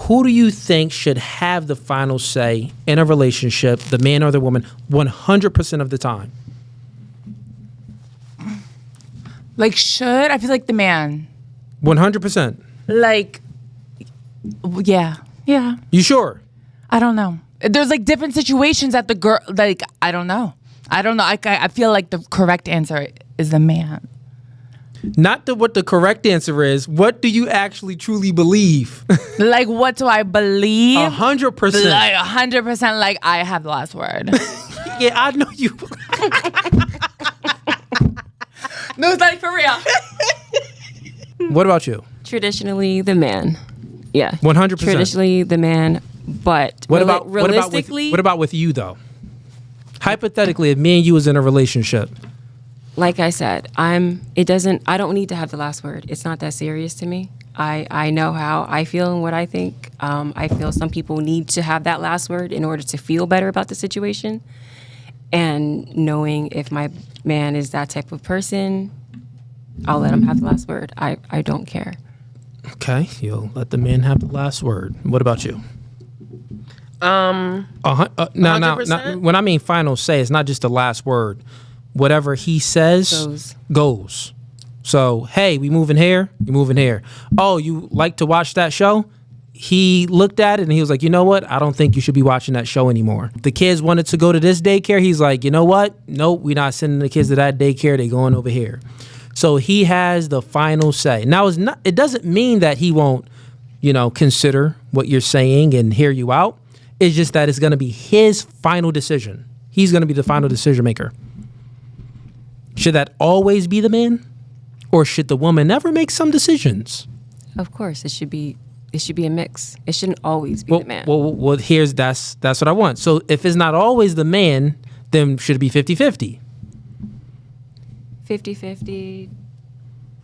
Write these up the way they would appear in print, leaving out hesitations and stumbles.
Who do you think should have the final say in a relationship, the man or the woman, 100% of the time? Like, should? I feel like the man. 100%. Like, yeah. You sure? I don't know. There's like different situations that the girl, like, I don't know. I feel like the correct answer is the man. Not what the correct answer is. What do you actually truly believe? Like, what do I believe? 100%. Like 100%. Like, I have the last word. Yeah, I know you. No, it's like for real. What about you? Traditionally, the man. Yeah. 100%. Traditionally, the man. But realistically, what about with you though? Hypothetically, if me and you was in a relationship. Like I said, I don't need to have the last word. It's not that serious to me. I know how I feel and what I think. I feel some people need to have that last word in order to feel better about the situation. And knowing if my man is that type of person, I'll let him have the last word. I don't care. Okay, you'll let the man have the last word. What about you? No. When I mean final say, it's not just the last word. Whatever he says goes. So, hey, we moving here, you moving here. Oh, you like to watch that show? He looked at it and he was like, you know what? I don't think you should be watching that show anymore. The kids wanted to go to this daycare. He's like, you know what? Nope, we're not sending the kids to that daycare. They're going over here. So he has the final say. Now, it doesn't mean that he won't, consider what you're saying and hear you out. It's just that it's going to be his final decision. He's going to be the final decision maker. Should that always be the man? Or should the woman never make some decisions? Of course, it should be a mix. It shouldn't always be the man. Well, that's what I want. So if it's not always the man, then should it be 50-50? 50-50,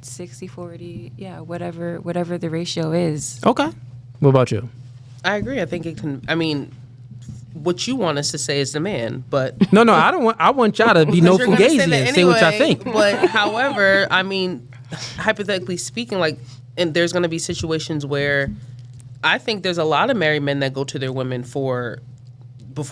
60-40, yeah, whatever the ratio is. Okay. What about you? I agree. I think it can, what you want us to say is the man, but no, I want y'all to be no Fugazee and say what y'all think. But however, hypothetically speaking, and there's going to be situations where I think there's a lot of married men that go to their women before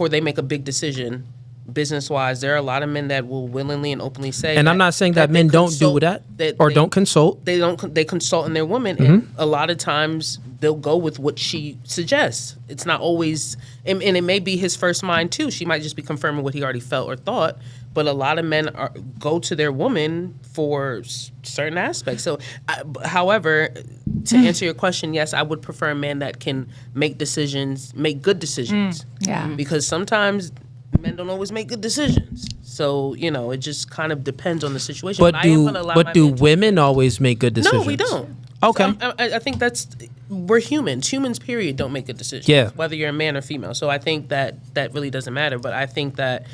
they make a big decision, business wise. There are a lot of men that will willingly and openly say. And I'm not saying that men don't do that or don't consult. They consult in their woman, and a lot of times they'll go with what she suggests. It's not always, and it may be his first mind too. She might just be confirming what he already felt or thought. But a lot of men go to their woman for certain aspects. So, however, to answer your question, yes, I would prefer a man that can make good decisions. Yeah. Because sometimes men don't always make good decisions. So, it just kind of depends on the situation. But do women always make good decisions? No, we don't. Okay. So I think we're humans. Humans, period, don't make good decisions. Yeah. Whether you're a man or female. So I think that really doesn't matter. But I think that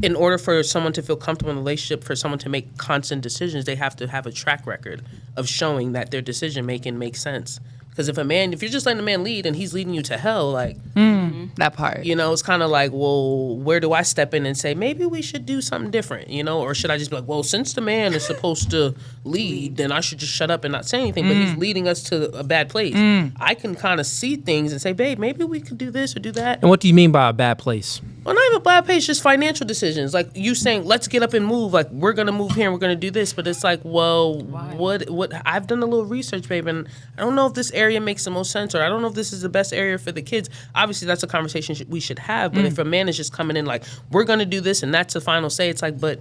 in order for someone to feel comfortable in a relationship, for someone to make constant decisions, they have to have a track record of showing that their decision making makes sense. Because if you're just letting a man lead and he's leading you to hell, that part, it's kind of like, well, where do I step in and say, maybe we should do something different, or should I just be like, well, since the man is supposed to lead, then I should just shut up and not say anything, but he's leading us to a bad place. I can kind of see things and say, babe, maybe we could do this or do that. And what do you mean by a bad place? Well, not even a bad place, just financial decisions. Like you saying, let's get up and move. Like, we're going to move here and we're going to do this. But it's like, well, what? I've done a little research, babe, and I don't know if this area makes the most sense, or I don't know if this is the best area for the kids. Obviously, that's a conversation we should have. But if a man is just coming in like, we're going to do this and that's the final say, it's like, but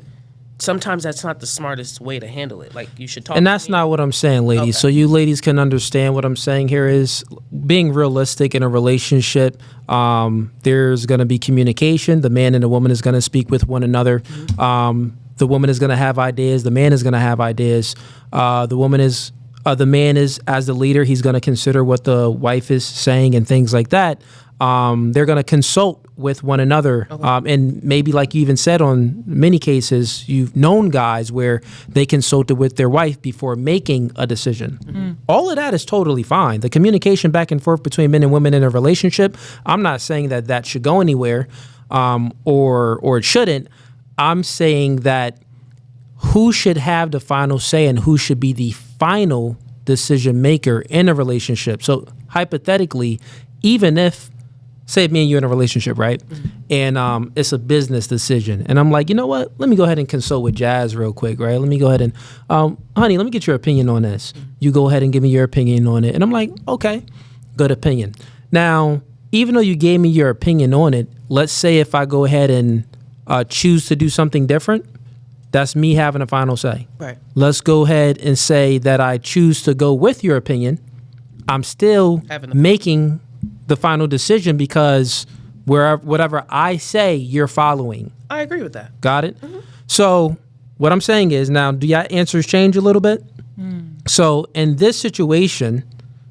sometimes that's not the smartest way to handle it. Like, you should talk. And that's not what I'm saying, ladies. Okay. So you ladies can understand what I'm saying here is being realistic in a relationship. There's going to be communication. The man and the woman is going to speak with one another. The woman is going to have ideas. The man is going to have ideas. The man is, as the leader, he's going to consider what the wife is saying and things like that. They're going to consult with one another. Okay. And maybe, like you even said, on many cases, you've known guys where they consulted with their wife before making a decision. All of that is totally fine. The communication back and forth between men and women in a relationship, I'm not saying that should go anywhere or it shouldn't. I'm saying that who should have the final say and who should be the final decision maker in a relationship. So hypothetically, even if, say me and you in a relationship, right? And it's a business decision. And I'm like, you know what? Let me go ahead and consult with Jazz real quick, right? Let me go ahead and, honey, let me get your opinion on this. You go ahead and give me your opinion on it. And I'm like, okay, good opinion. Now, even though you gave me your opinion on it, let's say if I go ahead and choose to do something different, that's me having a final say. Right. Let's go ahead and say that I choose to go with your opinion. I'm still making the final decision because whatever I say, you're following. I agree with that. Got it? So what I'm saying is, now, do your answers change a little bit? So in this situation,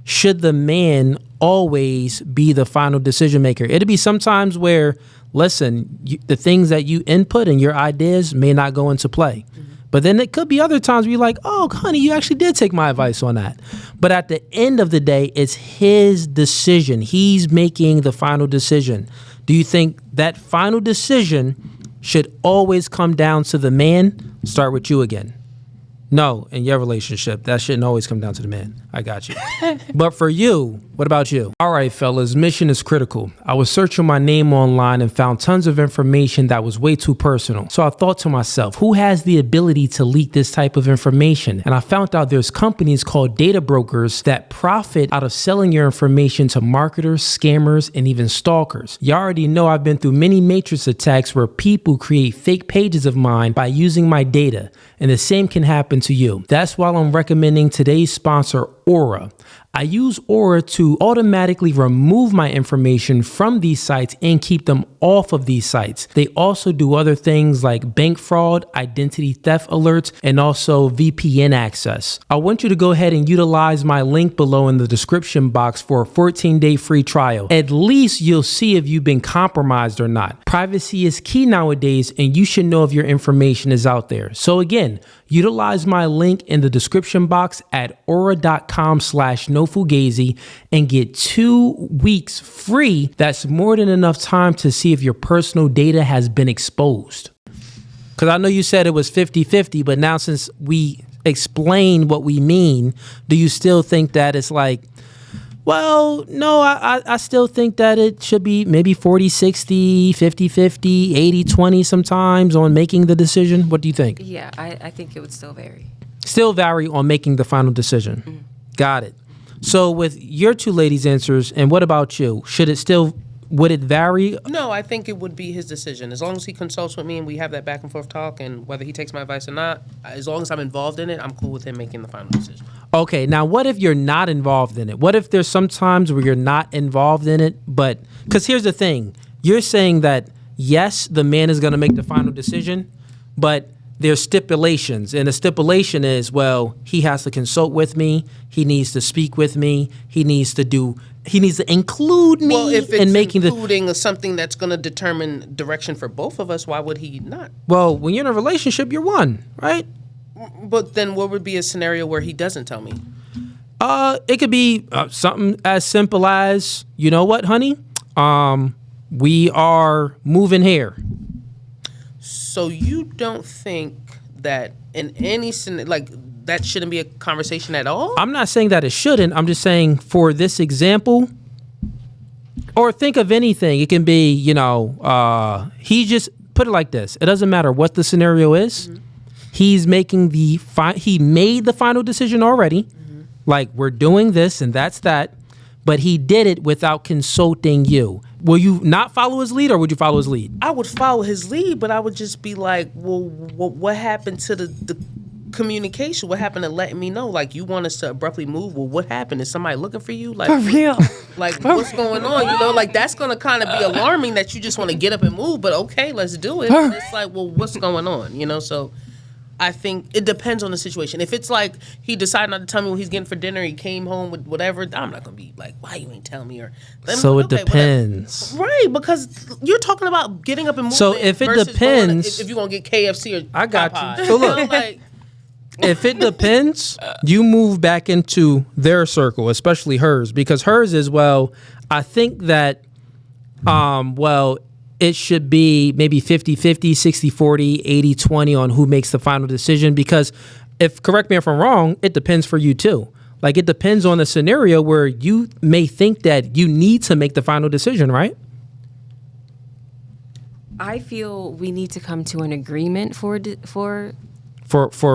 should the man always be the final decision maker? It'll be sometimes where, listen, the things that you input and your ideas may not go into play. But then it could be other times where you're like, oh, honey, you actually did take my advice on that. But at the end of the day, it's his decision. He's making the final decision. Do you think that final decision should always come down to the man? Start with you again. No, in your relationship, that shouldn't always come down to the man. I got you. But for you, what about you? All right, fellas, mission is critical. I was searching my name online and found tons of information that was way too personal. So I thought to myself, who has the ability to leak this type of information? And I found out there's companies called data brokers that profit out of selling your information to marketers, scammers, and even stalkers. You already know I've been through many matrix attacks where people create fake pages of mine by using my data. And the same can happen to you. That's why I'm recommending today's sponsor, Aura. I use Aura to automatically remove my information from these sites and keep them off of these sites. They also do other things like bank fraud, identity theft alerts, and also VPN access. I want you to go ahead and utilize my link below in the description box for a 14-day free trial. At least you'll see if you've been compromised or not. Privacy is key nowadays, and you should know if your information is out there. So again, utilize my link in the description box at aura.com/nofugazi and get 2 weeks free. That's more than enough time to see if your personal data has been exposed. Because I know you said it was 50-50, but now since we explained what we mean, do you still think that it's like, well, no, I still think that it should be maybe 40-60, 50-50, 80-20 sometimes on making the decision? What do you think? Yeah, I think it would still vary. Still vary on making the final decision. Got it. So with your two ladies' answers, and what about you? Would it vary? No, I think it would be his decision. As long as he consults with me and we have that back and forth talk, and whether he takes my advice or not, as long as I'm involved in it, I'm cool with him making the final decision. Okay, now what if you're not involved in it? What if there's some times where you're not involved in it, but, because here's the thing, you're saying that yes, the man is going to make the final decision, but there's stipulations, and the stipulation is, well, he has to consult with me, he needs to speak with me, he needs to include me. Well, if it's in making including something that's going to determine direction for both of us, why would he not? Well, when you're in a relationship, you're one, right? But then what would be a scenario where he doesn't tell me? It could be something as simple as, you know what, honey? We are moving here. So you don't think that in any like that shouldn't be a conversation at all? I'm not saying that it shouldn't. I'm just saying for this example, or think of anything. It can be, he just put it like this. It doesn't matter what the scenario is. Mm-hmm. He's making he made the final decision already. Mm-hmm. Like, we're doing this and that's that. But he did it without consulting you. Will you not follow his lead, or would you follow his lead? I would follow his lead, but I would just be like, well, what happened to the communication? What happened to letting me know? Like, you want us to abruptly move? Well, what happened? Is somebody looking for you? Like, For real. Like, what's going on? Like, that's going to kind of be alarming that you just want to get up and move, but okay, let's do it. And it's like, well, what's going on? So I think it depends on the situation. If it's like he decided not to tell me what he's getting for dinner, he came home with whatever, I'm not going to be like, why you ain't tell me? So it depends. Whatever. Right, because you're talking about getting up and moving. So if it depends. If you're going to get KFC or I got Popeye. you. So look, if it depends, you move back into their circle, especially hers, because hers is, well, I think that, it should be maybe 50-50, 60-40, 80-20 on who makes the final decision. Because correct me if I'm wrong, it depends for you too. Like, it depends on the scenario where you may think that you need to make the final decision, right? I feel we need to come to an agreement for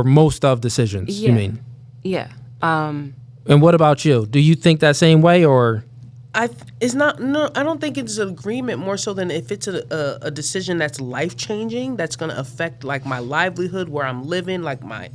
most of decisions, yeah. you mean? Yeah. And what about you? Do you think that same way, or? I don't think it's an agreement more so than if it's a decision that's life changing, that's going to affect like my livelihood, where I'm living, like my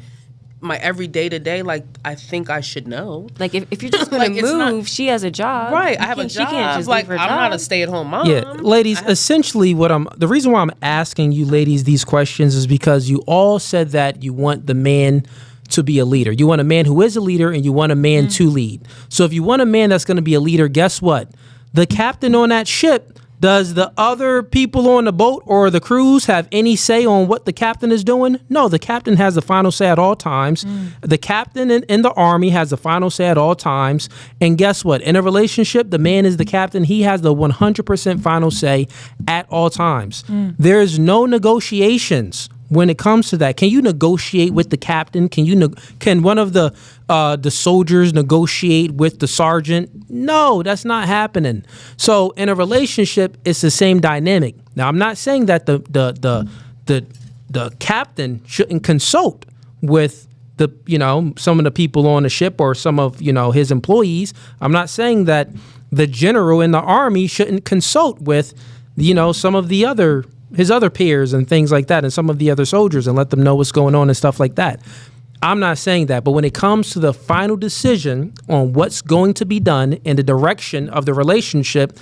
every day to day. Like, I think I should know. Like, if you're just going to move, she has a job. Right, I have a job. She can't just like, leave her I'm job. not a stay-at-home mom. Yeah, ladies, essentially the reason why I'm asking you ladies these questions is because you all said that you want the man to be a leader. You want a man who is a leader, and you want a man to lead. So if you want a man that's going to be a leader, guess what? The captain on that ship, does the other people on the boat or the crews have any say on what the captain is doing? No, the captain has the final say at all times. The captain in the army has the final say at all times. And guess what? In a relationship, the man is the captain. He has the 100% final say at all times. There's no negotiations when it comes to that. Can you negotiate with the captain? Can one of the soldiers negotiate with the sergeant? No, that's not happening. So in a relationship, it's the same dynamic. Now, I'm not saying that the captain shouldn't consult with some of the people on the ship or some of his employees. I'm not saying that the general in the army shouldn't consult with some of his other peers and things like that, and some of the other soldiers, and let them know what's going on and stuff like that. I'm not saying that, but when it comes to the final decision on what's going to be done in the direction of the relationship,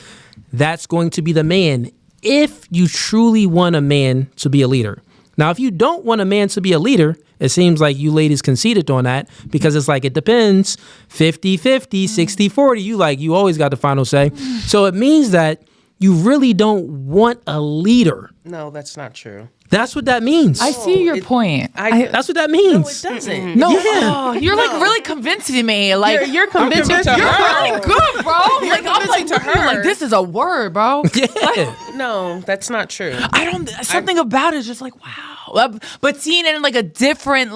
that's going to be the man, if you truly want a man to be a leader. Now, if you don't want a man to be a leader, it seems like you ladies conceded on that, because it's like, it depends, 50-50, 60-40, you always got the final say. So it means that you really don't want a leader. No, that's not true. That's what that means. I see your point. That's what that means. No, it doesn't. No, Yeah. you're like really convincing me. Like You're convincing to her. You're really good, bro. Like, I'm like, to her. like, this is a word, bro. Yeah. No, that's not true. I don't. Something about it is just like, wow. But seeing it in like a different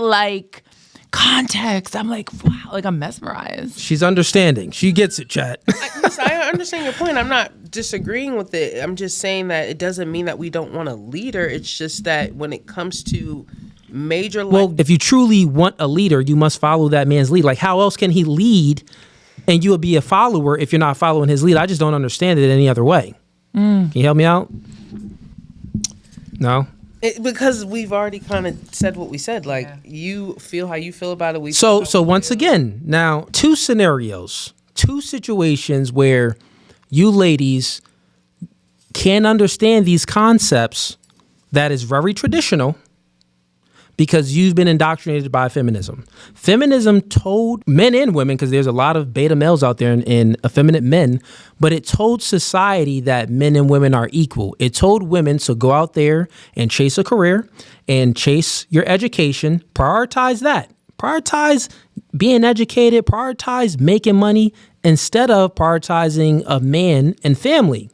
context, I'm like, wow. Like, I'm mesmerized. She's understanding. She gets it, chat. I understand your point. I'm not disagreeing with it. I'm just saying that it doesn't mean that we don't want a leader. It's just that when it comes to major life. Well, if you truly want a leader, you must follow that man's lead. Like, how else can he lead and you will be a follower if you're not following his lead? I just don't understand it any other way. Can you help me out? No? Because we've already kind of said what we said. Like, you feel how you feel about it. So once again, now, two scenarios, two situations where you ladies can understand these concepts that is very traditional, because you've been indoctrinated by feminism. Feminism told men and women, because there's a lot of beta males out there and effeminate men, but it told society that men and women are equal. It told women to go out there and chase a career and chase your education. Prioritize that. Prioritize being educated. Prioritize making money instead of prioritizing a man and family.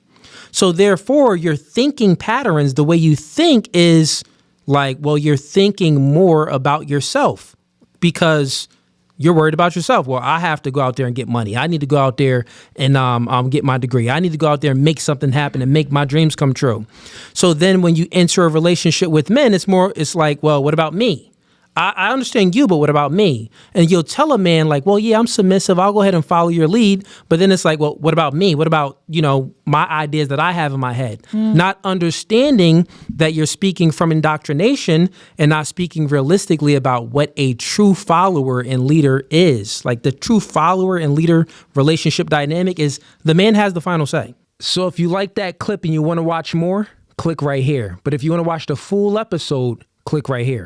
So therefore, your thinking patterns, the way you think is like, well, you're thinking more about yourself because you're worried about yourself. Well, I have to go out there and get money. I need to go out there and get my degree. I need to go out there and make something happen and make my dreams come true. So then when you enter a relationship with men, it's like, well, what about me? I understand you, but what about me? And you'll tell a man like, well, yeah, I'm submissive. I'll go ahead and follow your lead. But then it's like, well, what about me? What about, my ideas that I have in my head? Not understanding that you're speaking from indoctrination and not speaking realistically about what a true follower and leader is. Like, the true follower and leader relationship dynamic is the man has the final say. So if you like that clip and you want to watch more, click right here. But if you want to watch the full episode, click right here.